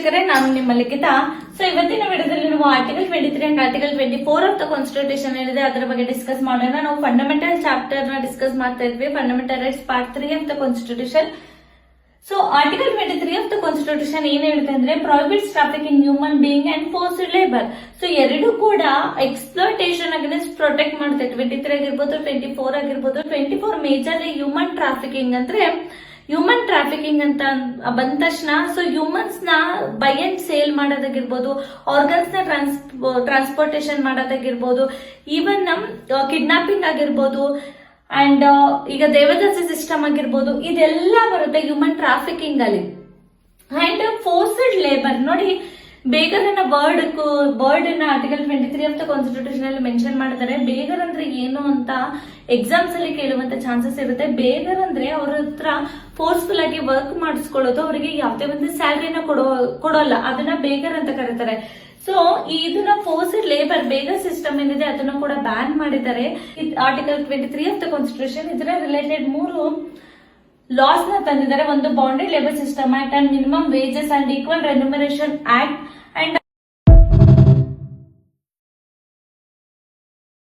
ವೀಕ್ಷಕರೇ, ನಾನು ನಿಮ್ಮ ಲಿಖಿತ. ಸೊ ಇವತ್ತಿನ ವಿಡಿಯೋದಲ್ಲಿ ನಾವು article 23 and article 24 of the constitution ಏನಿದೆ ಅದರ ಬಗ್ಗೆ ಡಿಸ್ಕಸ್ ಮಾಡೋಣ. ನಾವು ಫಂಡಮೆಂಟಲ್ ಚಾಪ್ಟರ್ ನ ಡಿಸ್ಕಸ್ ಮಾಡ್ತಾ ಇದ್ವಿ, fundamental rights part 3 of the constitution. So article 23 of the constitution ಏನ್ ಹೇಳುತ್ತೆ ಅಂದ್ರೆ prohibits trafficking human being and forced labour. So ಎರಡು ಕೂಡ ಎಕ್ಸ್ಪ್ಲೋಟೇಷನ್ ಅಗೇನ್ಸ್ಟ್ ಪ್ರೊಟೆಕ್ಟ್ ಮಾಡುತ್ತೆ. 23 ಆಗಿರ್ಬೋದು, 24 ಆಗಿರ್ಬೋದು. 24 ಮೇಜರ್ ಹ್ಯೂಮನ್ ಟ್ರಾಫಿಕಿಂಗ್ ಅಂದ್ರೆ ಹ್ಯೂಮನ್ ಟ್ರಾಫಿಕಿಂಗ್ ಅಂತ ಬಂದ ತಕ್ಷಣ ಸೊ ಹ್ಯೂಮನ್ಸ್ ನ ಬೈ ಅಂಡ್ ಸೇಲ್ ಮಾಡೋದಾಗಿರ್ಬೋದು, ಆರ್ಗನ್ಸ್ ನ ಟ್ರಾನ್ಸ್ಪೋರ್ಟೇಷನ್ ಮಾಡೋದಾಗಿರ್ಬೋದು, ಈವನ್ ಕಿಡ್ನಾಪಿಂಗ್ ಆಗಿರ್ಬೋದು, ಅಂಡ್ ಈಗ ದೇವದಾಸಿ ಸಿಸ್ಟಮ್ ಆಗಿರ್ಬೋದು, ಇದೆಲ್ಲ ಬರುತ್ತೆ ಹ್ಯೂಮನ್ ಟ್ರಾಫಿಕಿಂಗ್ ಅಲ್ಲಿ. ಅಂಡ್ ಫೋರ್ಸ್ಡ್ ಲೇಬರ್ ನೋಡಿ, ಬೇಗರ್ ಅನ್ನ ವರ್ಡ್ ನ ಆರ್ಟಿಕಲ್ 23 ಆಫ್ ದ ಕಾನ್ಸ್ಟಿಟ್ಯೂಷನ್ ಅಲ್ಲಿ ಮೆನ್ಷನ್ ಮಾಡ್ತಾರೆ. ಬೇಗರ್ ಅಂದ್ರೆ ಏನು ಅಂತ ಎಕ್ಸಾಮ್ಸ್ ಅಲ್ಲಿ ಕೇಳುವಂತ ಚಾನ್ಸಸ್ ಇರುತ್ತೆ. ಬೇಗರ್ ಅಂದ್ರೆ ಅವ್ರ ಹತ್ರ ಫೋರ್ಸ್ಫುಲ್ ಆಗಿ ವರ್ಕ್ ಮಾಡಿಸ್ಕೊಳ್ಳೋದು, ಅವರಿಗೆ ಯಾವುದೇ ಒಂದು ಸ್ಯಾಲರಿನ ಕೊಡೋಲ್ಲ, ಅದನ್ನ ಬೇಗರ್ ಅಂತ ಕರೀತಾರೆ. ಸೊ ಇದನ್ನ ಫೋರ್ಸ್ಡ್ ಲೇಬರ್ ಬೇಗರ್ ಸಿಸ್ಟಮ್ ಏನಿದೆ ಅದನ್ನ ಕೂಡ ಬ್ಯಾನ್ ಮಾಡಿದ್ದಾರೆ ಆರ್ಟಿಕಲ್ 23 ಆಫ್ ದ ಕಾನ್ಸ್ಟಿಟ್ಯೂಷನ್. ಇದರ ರಿಲೇಟೆಡ್ 3 ಲಾಸ್ ನ ತಂದಿದ್ದಾರೆ. ಒಂದು bounded labour system act and minimum wages and equal remuneration act